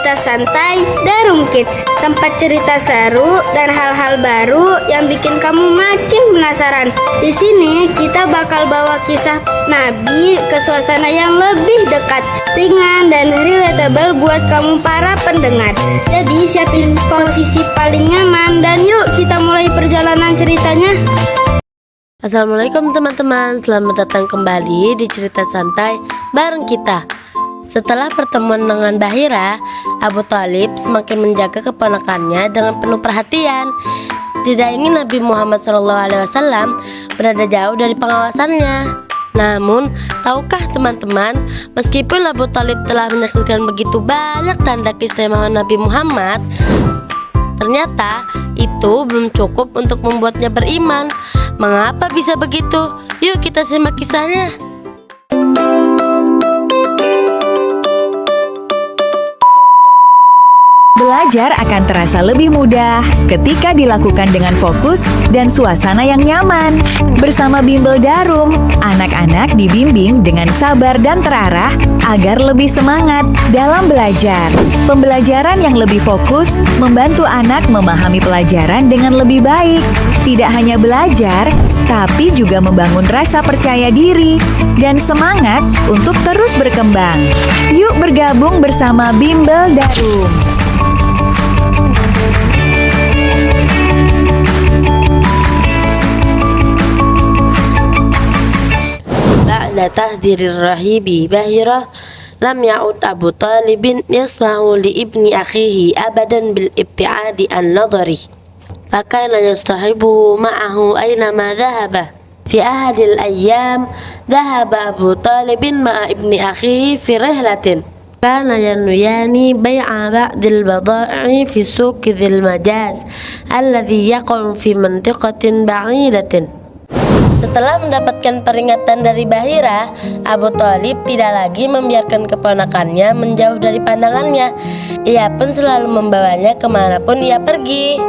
cerita santai Darum Kids, tempat cerita seru dan hal-hal baru yang bikin kamu makin penasaran. Di sini kita bakal bawa kisah Nabi ke suasana yang lebih dekat, ringan dan relatable buat kamu para pendengar. Jadi siapin posisi paling nyaman dan yuk kita mulai perjalanan ceritanya. Assalamualaikum teman-teman, selamat datang kembali di cerita santai bareng kita. Setelah pertemuan dengan Bahira, Abu Thalib semakin menjaga keponakannya dengan penuh perhatian. Tidak ingin Nabi Muhammad SAW berada jauh dari pengawasannya. Namun, tahukah teman-teman, meskipun Abu Thalib telah menyaksikan begitu banyak tanda keistimewaan Nabi Muhammad, ternyata itu belum cukup untuk membuatnya beriman. Mengapa bisa begitu? Yuk kita simak kisahnya. Belajar akan terasa lebih mudah ketika dilakukan dengan fokus dan suasana yang nyaman. Bersama Bimbel Darum, anak-anak dibimbing dengan sabar dan terarah agar lebih semangat dalam belajar. Pembelajaran yang lebih fokus membantu anak memahami pelajaran dengan lebih baik. Tidak hanya belajar, tapi juga membangun rasa percaya diri dan semangat untuk terus berkembang. Yuk bergabung bersama Bimbel Darum. Ba'da tahdzirir rahibi Bahira, lam ya'ud Abu Talibin yasma'u li ibni akhihi abadan bil ibti'adi an-nadari. Fakana yastahibu ma'ahu aynama dhahaba. Fi ahadil ayyam dhahaba Abu Talibin ma'a ibni akhihi fi rihlatin. Kana yanuyani bay'a ba'dil bada'i fi suqi dhil majaz alladhi yaqa'u fi mantiqatin ba'idatin. Setelah mendapatkan peringatan dari Bahira, Abu Thalib tidak lagi membiarkan keponakannya menjauh dari pandangannya. Ia pun selalu membawanya kemanapun ia pergi.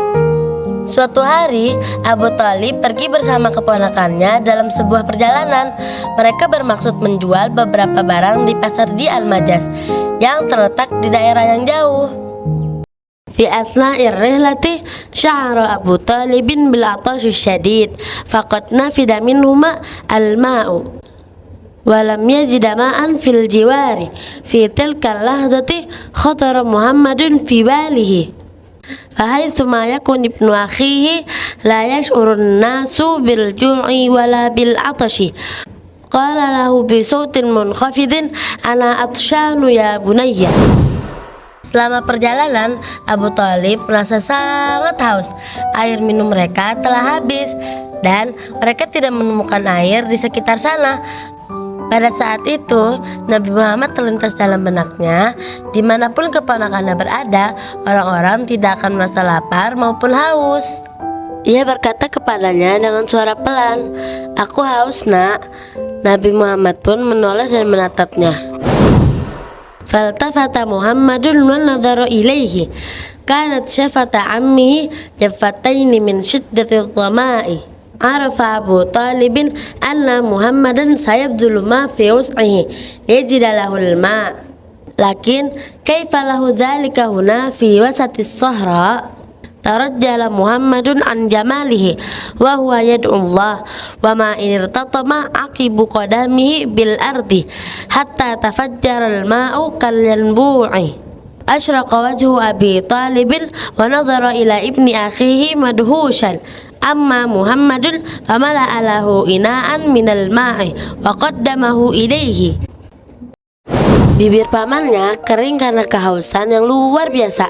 Suatu hari, Abu Thalib pergi bersama keponakannya dalam sebuah perjalanan. Mereka bermaksud menjual beberapa barang di pasar di Al-Majaz yang terletak di daerah yang jauh. Fi asna'ir rihlati sya'ara Abu Talibin bil atashi syadid faqad nafida minhuma al-ma'u wa lam yajid ma'an fil jiwari. Fi tilka al-lahdati khatara Muhammadun fi balihi fahaitsu ma yakun ibnu akhihi la yash'urun nasu bil ju'i wala bil atashi. Qala lahu bi sautin munkhafidin ana atshanu ya bunayya. Selama perjalanan, Abu Thalib merasa sangat haus. Air minum mereka telah habis dan mereka tidak menemukan air di sekitar sana. Pada saat itu, Nabi Muhammad terlintas dalam benaknya, dimanapun keponakannya berada, orang-orang tidak akan merasa lapar maupun haus. Ia berkata kepadanya dengan suara pelan, "Aku haus, nak." Nabi Muhammad pun menoleh dan menatapnya. Faltafata Muhammadun wa nadhara ilaihi. Kanat syafata ammihi jaffataini min shiddati dhama'i. Arafa Abu Talibin anna Muhammadan sayabdulu ma fi wus'ihi liyajida lahul ma'. Lakin kaifa lahu dhalika huna fi wasati as-sahra? Tarajjala Muhammadun an jamalihi wa huwa yad'u Allah wa ma in irtatama aqibu qadamihi bil ardi hatta tafajjara al ma'u kal yanbu'i. Ashraqa wajhu Abi Talibin wa nadhara ila ibni akhihi madhushan. Amma Muhammadun famala'a lahu ina'an minal ma'i wa qaddamahu ilaihi. Bibir pamannya kering karena kehausan yang luar biasa.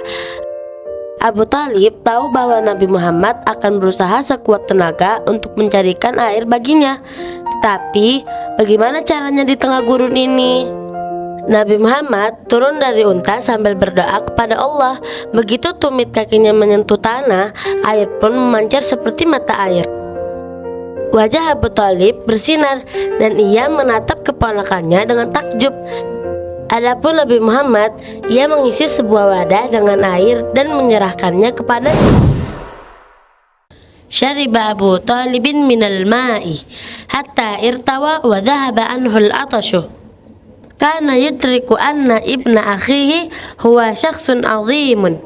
Abu Thalib tahu bahwa Nabi Muhammad akan berusaha sekuat tenaga untuk mencarikan air baginya. Tetapi, bagaimana caranya di tengah gurun ini? Nabi Muhammad turun dari unta sambil berdoa kepada Allah. Begitu tumit kakinya menyentuh tanah, air pun memancar seperti mata air. Wajah Abu Thalib bersinar dan ia menatap keponakannya dengan takjub. Adapun Nabi Muhammad, ia mengisi sebuah wadah dengan air dan menyerahkannya kepada Syariba Abu Talibin minal ma'i hatta irtawa wa dhahaba anhul atashu. kana yudriku anna ibna akhihi huwa syakhsun azimun.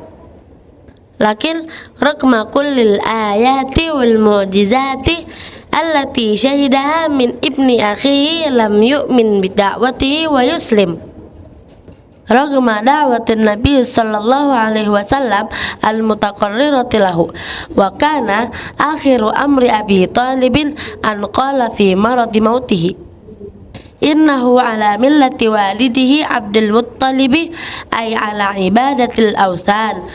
Lakin raqma kullil ayati wal mu'jizati allati syahidaha min ibni akhihi lam yu'min bida'watihi wa yuslim. Raqma da'watin Nabi sallallahu alaihi wasallam al-mutaqarrirati lahu wa kana akhiru amri Abi Talibin an qala fi maradi mautihi innahu ala millati walidihi Abdul Muttalibi ay ala ibadatil awsan.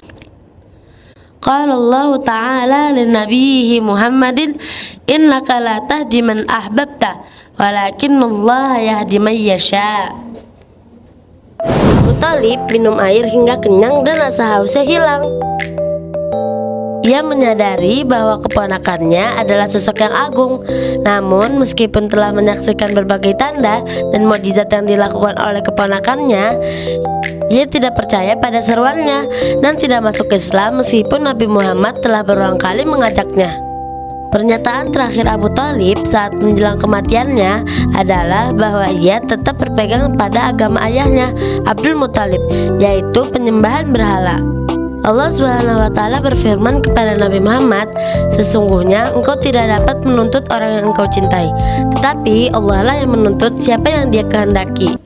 Qala Allah ta'ala li nabiyhi Muhammadin innaka la tahdi man ahbabta walakinnallaha yahdi man yasha. Abu Thalib minum air hingga kenyang dan rasa hausnya hilang. Ia menyadari bahwa keponakannya adalah sosok yang agung. Namun meskipun telah menyaksikan berbagai tanda dan mukjizat yang dilakukan oleh keponakannya, ia tidak percaya pada seruannya dan tidak masuk Islam meskipun Nabi Muhammad telah berulang kali mengajaknya. Pernyataan terakhir Abu Thalib saat menjelang kematiannya adalah bahwa ia tetap berpegang pada agama ayahnya Abdul Muthalib, yaitu penyembahan berhala. Allah Subhanahu wa Ta'ala berfirman kepada Nabi Muhammad, sesungguhnya engkau tidak dapat menuntut orang yang engkau cintai, tetapi Allah lah yang menuntut siapa yang Dia kehendaki.